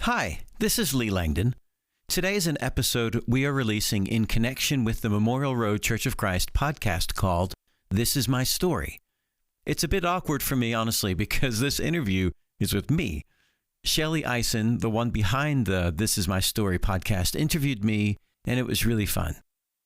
Hi, this is Lee Langdon. Today is an episode we are releasing in connection with the Memorial Road Church of Christ podcast called This Is My Story. It's a bit awkward for me, honestly, because this interview is with me. Chellie Ison, the one behind the This Is My Story podcast, interviewed me, and it was really fun.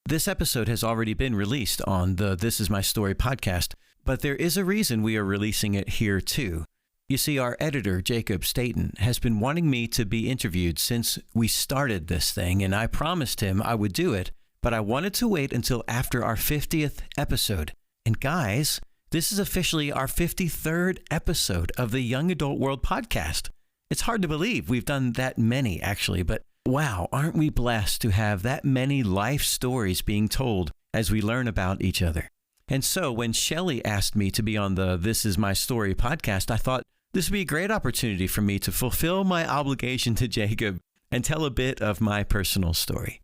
This episode has already been released on the This Is My Story podcast, but there is a reason we are releasing it here too. You see, our editor, Jacob Staten, has been wanting me to be interviewed since we started this thing, and I promised him I would do it, but I wanted to wait until after our 50th episode. And guys, this is officially our 53rd episode of the Young Adult World podcast. It's hard to believe we've done that many, actually, but wow, aren't we blessed to have that many life stories being told as we learn about each other? And so when Chellie asked me to be on the This Is My Story podcast, I thought this would be a great opportunity for me to fulfill my obligation to Jacob and tell a bit of my personal story.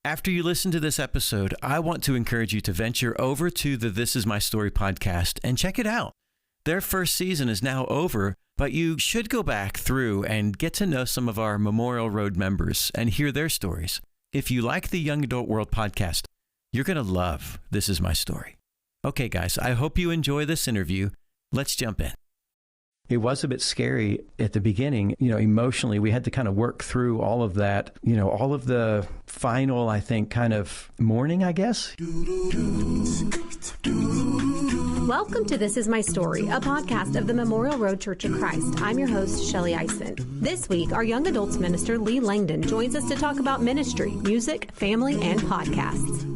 After you listen to this episode, I want to encourage you to venture over to the This Is My Story podcast and check it out. Their first season is now over, but you should go back through and get to know some of our Memorial Road members and hear their stories. If you like the Young Adult World podcast, you're going to love This Is My Story. Okay, guys, I hope you enjoy this interview. Let's jump in. It was a bit scary at the beginning, emotionally. We had to kind of work through all of that, all of the final, I think, kind of mourning, I guess. Welcome to This Is My Story, a podcast of the Memorial Road Church of Christ. I'm your host, Chellie Ison. This week, our young adults minister, Lee Langdon, joins us to talk about ministry, music, family, and podcasts.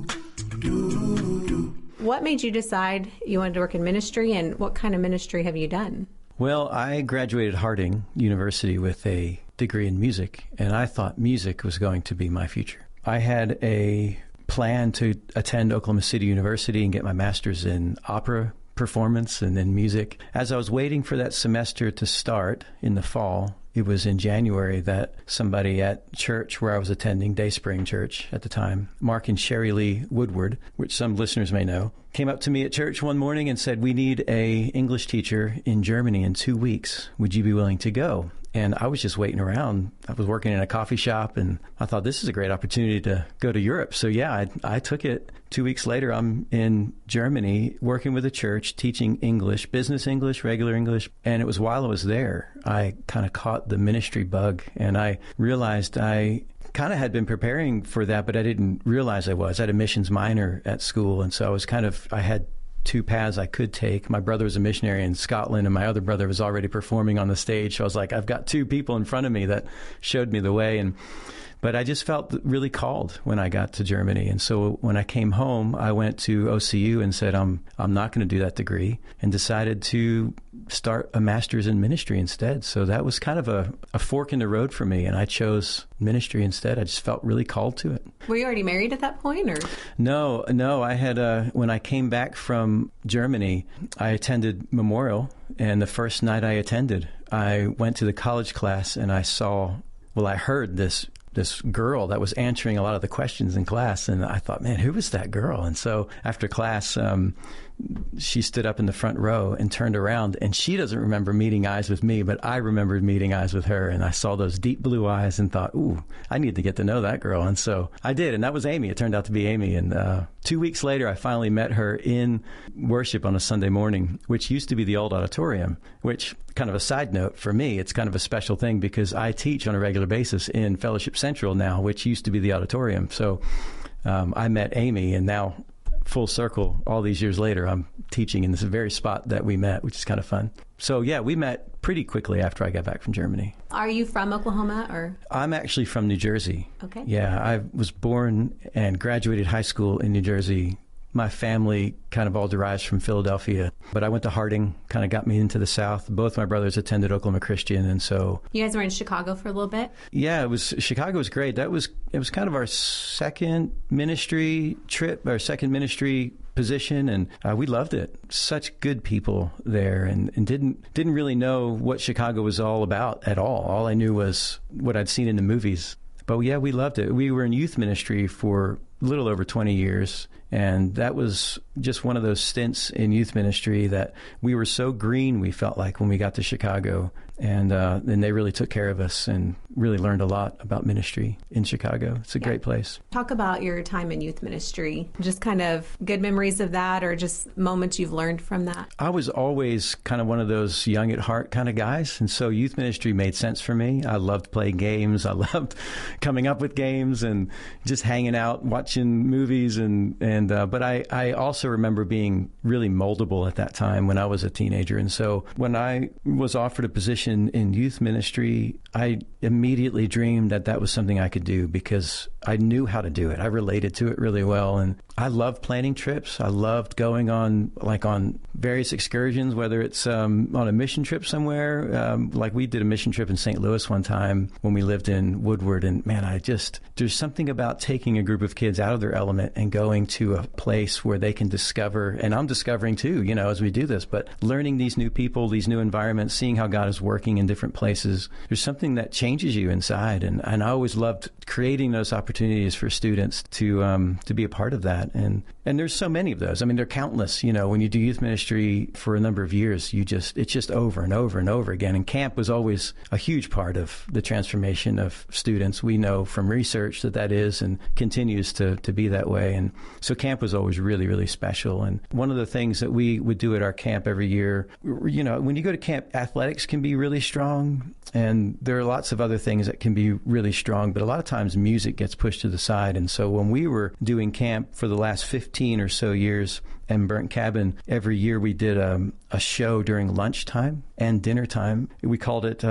What made you decide you wanted to work in ministry, and what kind of ministry have you done? Well, I graduated Harding University with a degree in music, and I thought music was going to be my future. I had a plan to attend Oklahoma City University and get my master's in opera performance and then music. As I was waiting for that semester to start in the fall, it was in January that somebody at church where I was attending, Dayspring Church at the time, Mark and Sherry Lee Woodward, which some listeners may know, came up to me at church one morning and said, "We need a English teacher in Germany in 2 weeks. Would you be willing to go?" And I was just waiting around. I was working in a coffee shop, and I thought this is a great opportunity to go to Europe. So yeah, I took it. 2 weeks later, I'm in Germany working with a church, teaching English, business English, regular English. And it was while I was there, I kind of caught the ministry bug, and I realized I kind of had been preparing for that, but I didn't realize I was. I had a missions minor at school, and so I had two paths I could take. My brother was a missionary in Scotland, and my other brother was already performing on the stage. So I was like, I've got two people in front of me that showed me the way. But I just felt really called when I got to Germany. And so when I came home, I went to OCU and said, I'm not going to do that degree, and decided to start a master's in ministry instead. So that was kind of a fork in the road for me, and I chose ministry instead. I just felt really called to it. Were you already married at that point, or? No. I had, when I came back from Germany, I attended Memorial, and the first night I attended, I went to the college class, and I heard this girl that was answering a lot of the questions in class, and I thought, man, who was that girl? And so after class, she stood up in the front row and turned around, and she doesn't remember meeting eyes with me, but I remembered meeting eyes with her, and I saw those deep blue eyes and thought, ooh, I need to get to know that girl. And so I did, and that was Amy. It turned out to be Amy. And 2 weeks later, I finally met her in worship on a Sunday morning, which used to be the old auditorium, which, kind of a side note for me, it's kind of a special thing because I teach on a regular basis in Fellowship Central now, which used to be the auditorium. So I met Amy, and now full circle, all these years later, I'm teaching in this very spot that we met, which is kind of fun. So yeah, we met pretty quickly after I got back from Germany. Are you from Oklahoma, or? I'm actually from New Jersey. Okay. Yeah, I was born and graduated high school in New Jersey. My family kind of all derives from Philadelphia, but I went to Harding, kind of got me into the South. Both my brothers attended Oklahoma Christian, and so... You guys were in Chicago for a little bit? Yeah, Chicago was great. It was kind of our second ministry trip, our second ministry position, and we loved it. Such good people there, and didn't really know what Chicago was all about at all. All I knew was what I'd seen in the movies. But yeah, we loved it. We were in youth ministry for a little over 20 years. And that was just one of those stints in youth ministry that we were so green, we felt like, when we got to Chicago. And then they really took care of us and really learned a lot about ministry in Chicago. It's a great place. Talk about your time in youth ministry, just kind of good memories of that or just moments you've learned from that. I was always kind of one of those young at heart kind of guys. And so youth ministry made sense for me. I loved playing games. I loved coming up with games and just hanging out, watching movies. But I also remember being really moldable at that time when I was a teenager. And so when I was offered a position in youth ministry, I immediately dreamed that that was something I could do because I knew how to do it. I related to it really well. And I loved planning trips. I loved going on various excursions, whether it's on a mission trip somewhere. Like we did a mission trip in St. Louis one time when we lived in Woodward. And man, there's something about taking a group of kids out of their element and going to a place where they can discover, and I'm discovering too, as we do this, but learning these new people, these new environments, seeing how God is working in different places. There's something that changes you inside. And I always loved creating those opportunities for students to be a part of that. And there's so many of those. I mean, they're countless. When you do youth ministry for a number of years, it's just over and over and over again. And camp was always a huge part of the transformation of students. We know from research that is and continues to be that way. And so camp was always really, really special. And one of the things that we would do at our camp every year, when you go to camp, athletics can be really strong. And there are lots of other things that can be really strong, but a lot of times music gets pushed to the side. And so when we were doing camp for the last 15 or so years in Burnt Cabin, every year we did a show during lunchtime and dinner time. We called it,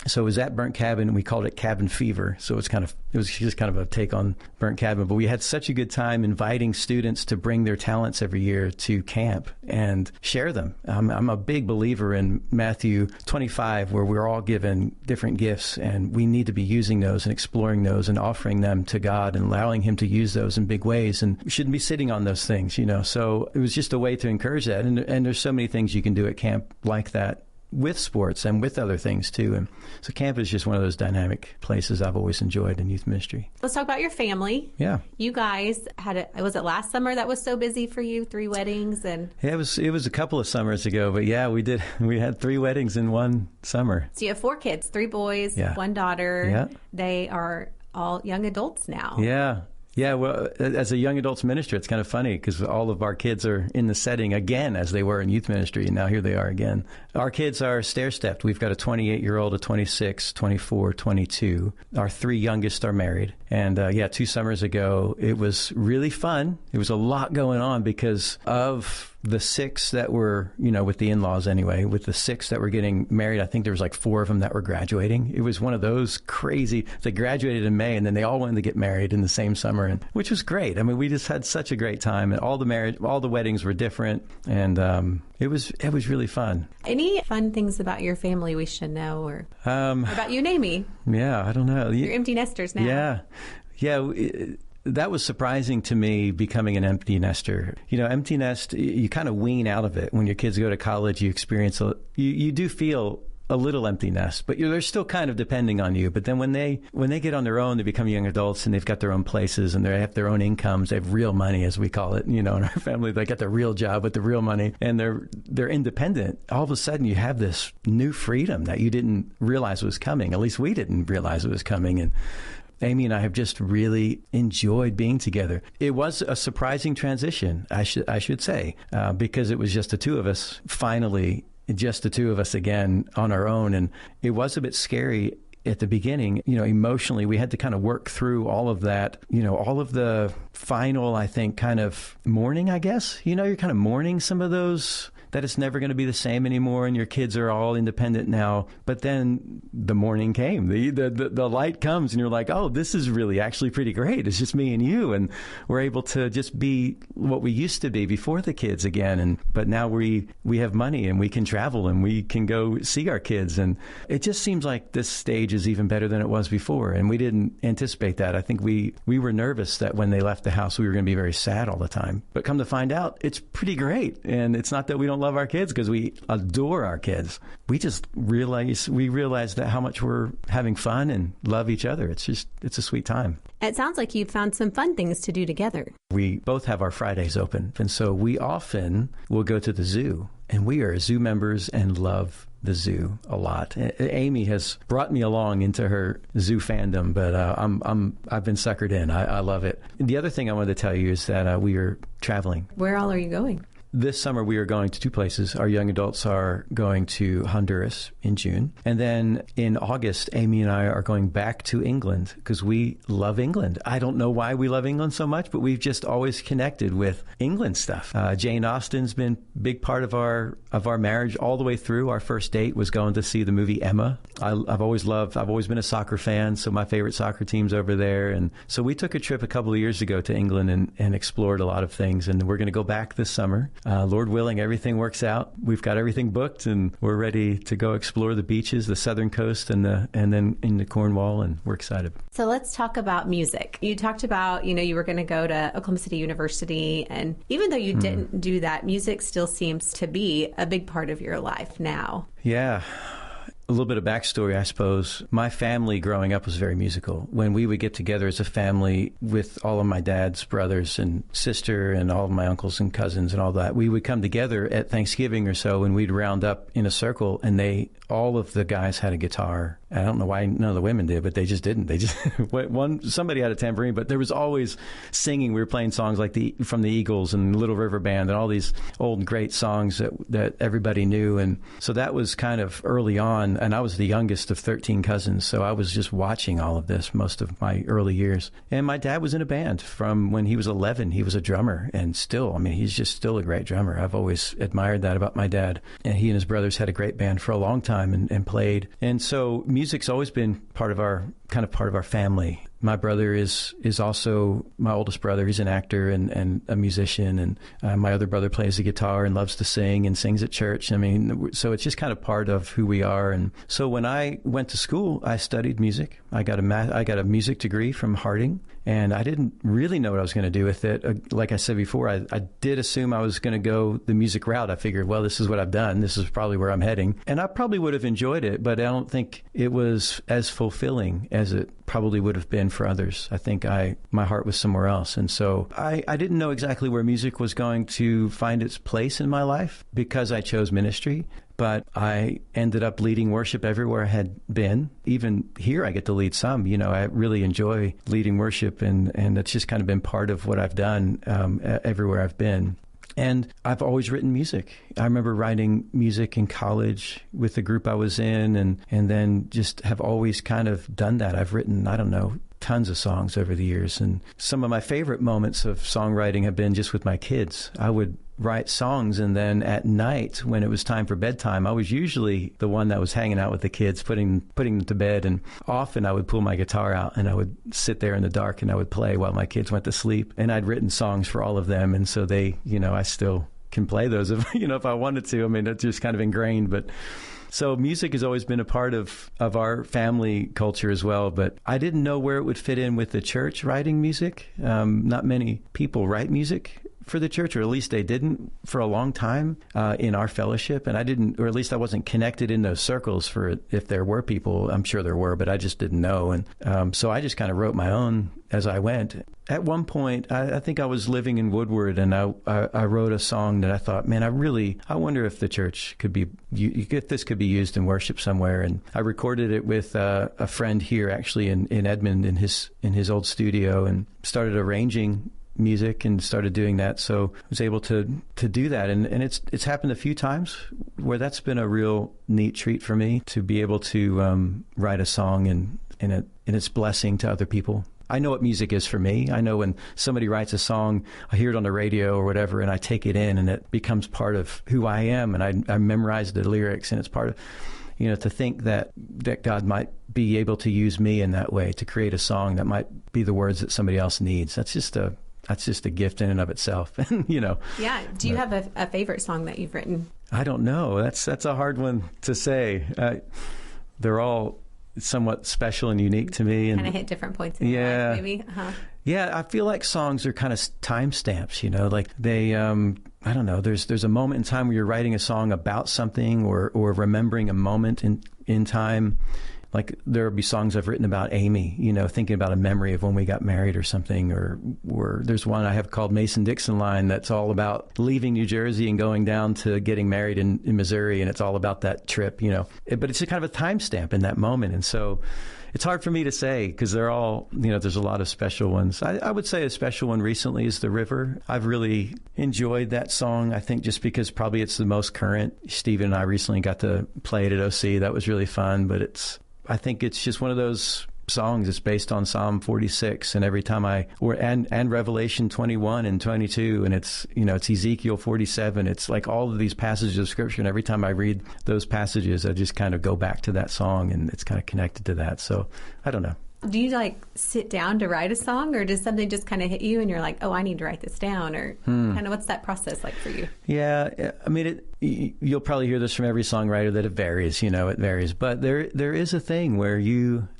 so it was at Burnt Cabin, and we called it Cabin Fever. So it was just kind of a take on Burnt Cabin. But we had such a good time inviting students to bring their talents every year to camp and share them. I'm a big believer in Matthew 25, where we're all given different gifts, and we need to be using those and exploring those and offering them to God and allowing Him to use those in big ways. And we shouldn't be sitting on those things, So it was just a way to encourage that. And there's so many things you can do at camp like that, with sports and with other things too. And so camp is just one of those dynamic places I've always enjoyed in youth ministry. Let's talk about your family. Yeah. You guys was it last summer that was so busy for you? 3 weddings and... Yeah, it was a couple of summers ago, but yeah, we had 3 weddings in one summer. So you have 4 kids, 3 boys, 1 daughter. Yeah. They are all young adults now. Yeah. Yeah, well, as a young adults minister, it's kind of funny because all of our kids are in the setting again as they were in youth ministry, and now here they are again. Our kids are stair-stepped. We've got a 28-year-old, a 26, 24, 22. Our 3 youngest are married. And 2 summers ago, it was really fun. There was a lot going on because of the 6 that were, with the in-laws anyway, with the 6 that were getting married. I think there was like 4 of them that were graduating. It was one of those crazy, they graduated in May and then they all wanted to get married in the same summer, which was great. I mean, we just had such a great time, and all the weddings were different, and it was really fun. Any fun things about your family we should know, or about you and Amy? Yeah, I don't know. You're empty nesters now. Yeah. That was surprising to me, becoming an empty nester. Empty nest, you kind of wean out of it. When your kids go to college, you experience, you do feel a little empty nest, but they're still kind of depending on you. But then when they get on their own, they become young adults and they've got their own places and they have their own incomes. They have real money, as we call it, in our family. They got their real job with the real money, and they're independent. All of a sudden, you have this new freedom that you didn't realize was coming. At least we didn't realize it was coming. And Amy and I have just really enjoyed being together. It was a surprising transition, I should say, because it was just the 2 of us, finally, just the 2 of us again on our own. And it was a bit scary at the beginning. Emotionally, we had to kind of work through all of that, all of the final, I think, kind of mourning, I guess. You're kind of mourning some of those, that it's never going to be the same anymore, and your kids are all independent now. But then the morning came, the light comes, and you're like, oh, this is really actually pretty great. It's just me and you, and we're able to just be what we used to be before the kids again. But now we have money, and we can travel, and we can go see our kids, and it just seems like this stage is even better than it was before. And we didn't anticipate that. I think we were nervous that when they left the house, we were going to be very sad all the time. But come to find out, it's pretty great, and it's not that we don't love our kids because we adore our kids. We realize that how much we're having fun and love each other. It's a sweet time. It sounds like you've found some fun things to do together. We both have our Fridays open, and so we often will go to the zoo, and we are zoo members and love the zoo a lot. Amy has brought me along into her zoo fandom, but I've been suckered in. I love it. And the other thing I wanted to tell you is that we are traveling. Where all are you going? This summer, we are going to 2 places. Our young adults are going to Honduras in June. And then in August, Amy and I are going back to England because we love England. I don't know why we love England so much, but we've just always connected with England stuff. Jane Austen's been a big part of our marriage all the way through. Our first date was going to see the movie Emma. I've always been a soccer fan, so my favorite soccer team's over there. And so we took a trip a couple of years ago to England and explored a lot of things. And we're going to go back this summer. Lord willing, everything works out. We've got everything booked, and we're ready to go explore the beaches, the southern coast, and then into Cornwall, and we're excited. So let's talk about music. You talked about, you were going to go to Oklahoma City University, and even though you didn't do that, music still seems to be a big part of your life now. Yeah. A little bit of backstory, I suppose. My family growing up was very musical. When we would get together as a family with all of my dad's brothers and sister and all of my uncles and cousins and all that, we would come together at Thanksgiving or so, and we'd round up in a circle, and all of the guys had a guitar. I don't know why none of the women did, but they just didn't. They just somebody had a tambourine, but there was always singing. We were playing songs like from the Eagles and Little River Band and all these old and great songs that everybody knew. And so that was kind of early on. And I was the youngest of 13 cousins, so I was just watching all of this most of my early years. And my dad was in a band from when he was 11. He was a drummer, and still, he's just still a great drummer. I've always admired that about my dad. And he and his brothers had a great band for a long time and played. And so music's always been part of our family. My brother is also my oldest brother. He's an actor and a musician, and my other brother plays the guitar and loves to sing and sings at church. So it's just kind of part of who we are. And so when I went to school, I studied music. I got a music degree from Harding, and I didn't really know what I was going to do with it. Like I said before, I did assume I was going to go the music route. I figured, well, this is what I've done. This is probably where I'm heading. And I probably would have enjoyed it, but I don't think it was as fulfilling as it probably would have been for others. I think my heart was somewhere else. And so I didn't know exactly where music was going to find its place in my life because I chose ministry. But I ended up leading worship everywhere I had been. Even here, I get to lead some. I really enjoy leading worship, and it's just kind of been part of what I've done everywhere I've been. And I've always written music. I remember writing music in college with the group I was in, and then just have always kind of done that. I've written, tons of songs over the years. And some of my favorite moments of songwriting have been just with my kids. I would write songs, and then at night when it was time for bedtime, I was usually the one that was hanging out with the kids, putting them to bed. And often I would pull my guitar out and I would sit there in the dark and I would play while my kids went to sleep. And I'd written songs for all of them, and so they, I still can play those if I wanted to. It's just kind of ingrained. But so music has always been a part of our family culture as well, but I didn't know where it would fit in with the church writing music. Not many people write music for the church, or at least they didn't for a long time in our fellowship. And I didn't, or at least I wasn't connected in those circles for if there were people. I'm sure there were, but I just didn't know. And so I just kind of wrote my own as I went. At one point, I think I was living in Woodward, and I wrote a song that I thought, man, I wonder if the church could be, if this could be used in worship somewhere. And I recorded it with a friend here, actually in Edmond, in his old studio, and started arranging music and started doing that. So I was able to do that. And it's happened a few times where that's been a real neat treat for me to be able to write a song and its blessing to other people. I know what music is for me. I know when somebody writes a song, I hear it on the radio or whatever, and I take it in, and it becomes part of who I am, and I memorize the lyrics, and it's part of, to think that God might be able to use me in that way to create a song that might be the words that somebody else needs. That's just a gift in and of itself. Yeah. Do you have a favorite song that you've written? I don't know. That's a hard one to say. They're all somewhat special and unique to me. Kind of hit different points in your life, maybe? Uh-huh. Yeah, I feel like songs are kind of timestamps, like I don't know, there's a moment in time where you're writing a song about something or remembering a moment in time. Like there will be songs I've written about Amy, thinking about a memory of when we got married or something, or there's one I have called Mason-Dixon Line that's all about leaving New Jersey and going down to getting married in Missouri, and it's all about that trip, But it's a kind of a timestamp in that moment. And so it's hard for me to say because they're all, there's a lot of special ones. I would say a special one recently is The River. I've really enjoyed that song, I think, just because probably it's the most current. Stephen and I recently got to play it at OC. That was really fun, but I think it's just one of those songs. It's based on Psalm 46, and every time and Revelation 21 and 22, and it's Ezekiel 47. It's like all of these passages of Scripture, and every time I read those passages, I just kind of go back to that song, and it's kind of connected to that. So I don't know. Do you sit down to write a song, or does something just kind of hit you and you're like, oh, I need to write this down, or kind of what's that process like for you? Yeah, I mean, you'll probably hear this from every songwriter that it varies, it varies. But there is a thing where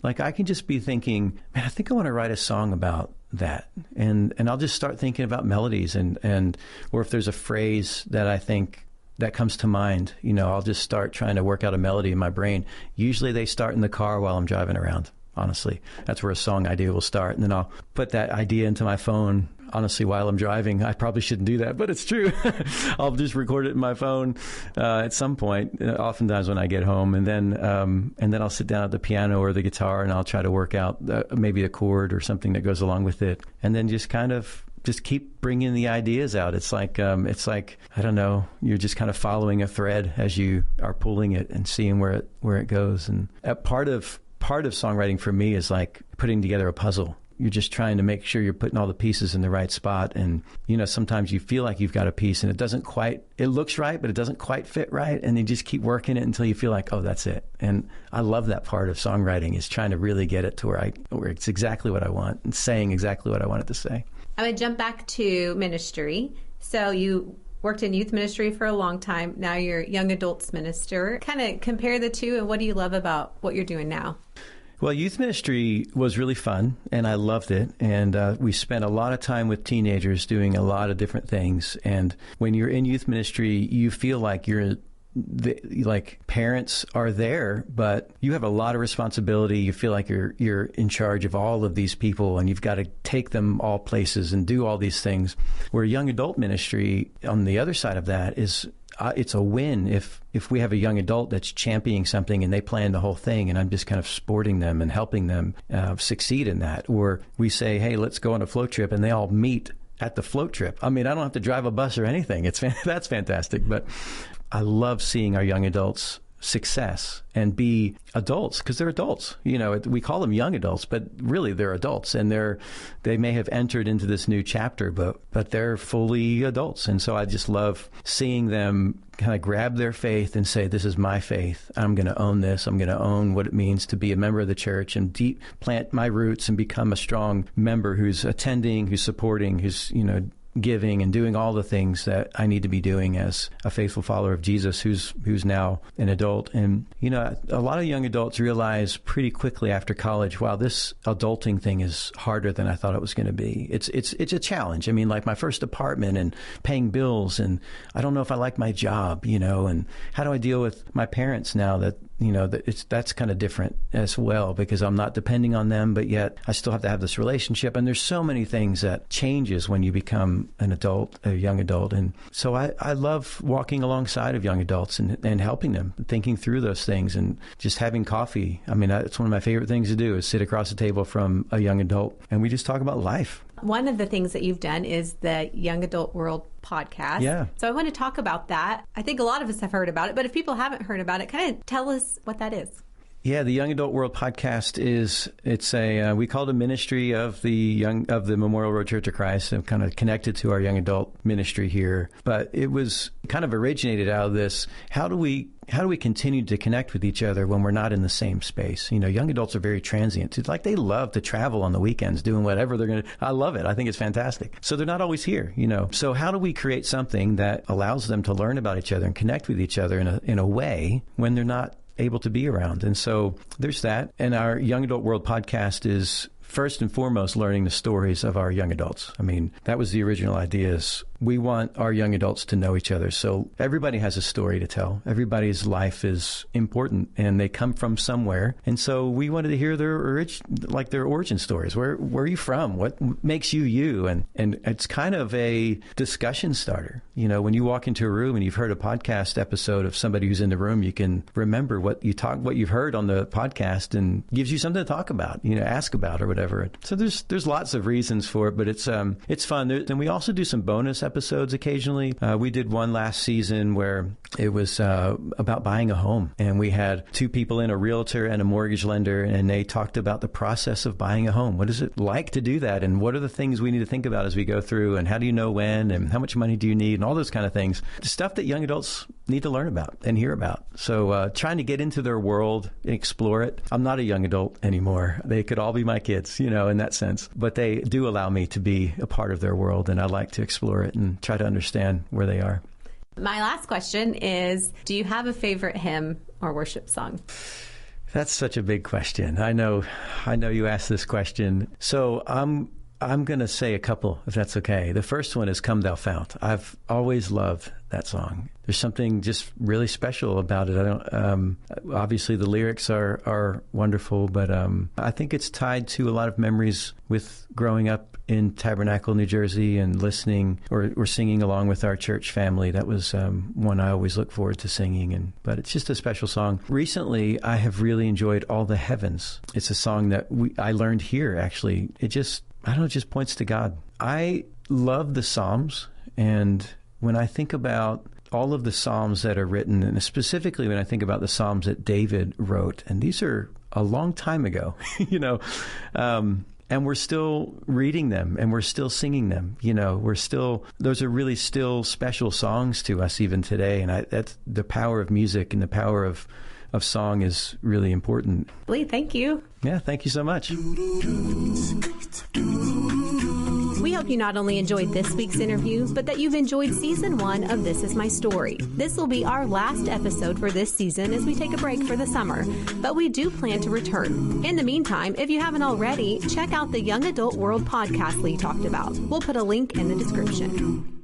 I can just be thinking, man, I think I want to write a song about that. And I'll just start thinking about melodies or if there's a phrase that I think that comes to mind, I'll just start trying to work out a melody in my brain. Usually they start in the car while I'm driving around. Honestly, that's where a song idea will start. And then I'll put that idea into my phone, honestly, while I'm driving. I probably shouldn't do that, but it's true. I'll just record it in my phone at some point, oftentimes when I get home. And then I'll sit down at the piano or the guitar, and I'll try to work out maybe a chord or something that goes along with it. And then just keep bringing the ideas out. It's like, I don't know, you're just kind of following a thread as you are pulling it and seeing where it goes. And part of songwriting for me is like putting together a puzzle. You're just trying to make sure you're putting all the pieces in the right spot. And, sometimes you feel like you've got a piece and it looks right, but it doesn't quite fit right. And you just keep working it until you feel like, oh, that's it. And I love that part of songwriting, is trying to really get it to where it's exactly what I want and saying exactly what I want it to say. I would jump back to ministry. So you worked in youth ministry for a long time. Now you're young adults minister. Kind of compare the two, and what do you love about what you're doing now? Well, youth ministry was really fun, and I loved it. And we spent a lot of time with teenagers doing a lot of different things. And when you're in youth ministry, you feel like parents are there, but you have a lot of responsibility. You feel like you're in charge of all of these people, and you've got to take them all places and do all these things. Where young adult ministry, on the other side of that, is it's a win if we have a young adult that's championing something and they plan the whole thing, and I'm just kind of supporting them and helping them succeed in that. Or we say, hey, let's go on a float trip, and they all meet at the float trip. I mean, I don't have to drive a bus or anything. That's fantastic. But I love seeing our young adults success and be adults, because they're adults. We call them young adults, but really they're adults, and they may have entered into this new chapter, but they're fully adults. And so I just love seeing them kind of grab their faith and say, this is my faith. I'm going to own this. I'm going to own what it means to be a member of the church and plant my roots and become a strong member who's attending, who's supporting, who's, giving and doing all the things that I need to be doing as a faithful follower of Jesus who's now an adult. And, a lot of young adults realize pretty quickly after college, wow, this adulting thing is harder than I thought it was going to be. It's a challenge. I mean, like my first apartment and paying bills, and I don't know if I like my job, and how do I deal with my parents now that, that's kind of different as well, because I'm not depending on them, but yet I still have to have this relationship. And there's so many things that changes when you become an adult, a young adult. And so I love walking alongside of young adults and helping them, thinking through those things and just having coffee. I mean, it's one of my favorite things to do, is sit across the table from a young adult and we just talk about life. One of the things that you've done is the Young Adult World podcast. Yeah. So I want to talk about that. I think a lot of us have heard about it, but if people haven't heard about it, kind of tell us what that is. Yeah, the Young Adult World podcast we call it a ministry of the Memorial Road Church of Christ, and kind of connected to our young adult ministry here. But it was kind of originated out of this. How do we continue to connect with each other when we're not in the same space? Young adults are very transient. It's like they love to travel on the weekends, doing whatever they're going to. I love it. I think it's fantastic. So they're not always here, So how do we create something that allows them to learn about each other and connect with each other in a way when they're not able to be around? And so there's that. And our Young Adult World podcast is first and foremost learning the stories of our young adults. I mean, that was the original idea, is we want our young adults to know each other. So everybody has a story to tell. Everybody's life is important, and they come from somewhere. And so we wanted to hear their origin stories. Where are you from? What makes you you? And it's kind of a discussion starter. You know, when you walk into a room and you've heard a podcast episode of somebody who's in the room, you can remember what you've heard on the podcast, and gives you something to talk about, ask about or whatever. So there's lots of reasons for it, but it's fun. And we also do some bonus episodes occasionally. We did one last season where it was about buying a home, and we had two people in, a realtor and a mortgage lender, and they talked about the process of buying a home. What is it like to do that, and what are the things we need to think about as we go through, and how do you know when, and how much money do you need, and all those kind of things. Stuff that young adults need to learn about and hear about. So trying to get into their world and explore it. I'm not a young adult anymore. They could all be my kids, in that sense. But they do allow me to be a part of their world, and I like to explore it and try to understand where they are. My last question is, do you have a favorite hymn or worship song? That's such a big question. I know you asked this question. So I'm going to say a couple, if that's okay. The first one is Come Thou Fount. I've always loved that song. There's something just really special about it. Obviously the lyrics are wonderful, but I think it's tied to a lot of memories with growing up in Tabernacle, New Jersey, and listening or singing along with our church family. That was one I always look forward to singing, but it's just a special song. Recently, I have really enjoyed All the Heavens. It's a song that I learned here, actually. It just points to God. I love the Psalms, and when I think about all of the Psalms that are written, and specifically when I think about the Psalms that David wrote, and these are a long time ago, and we're still reading them, and we're still singing them. Those are really still special songs to us even today, and that's the power of music and the power of song is really important. Lee, thank you. Yeah, thank you so much. We hope you not only enjoyed this week's interview, but that you've enjoyed Season 1 of This Is My Story. This will be our last episode for this season as we take a break for the summer, but we do plan to return. In the meantime, if you haven't already, check out the Young Adult World podcast Lee talked about. We'll put a link in the description.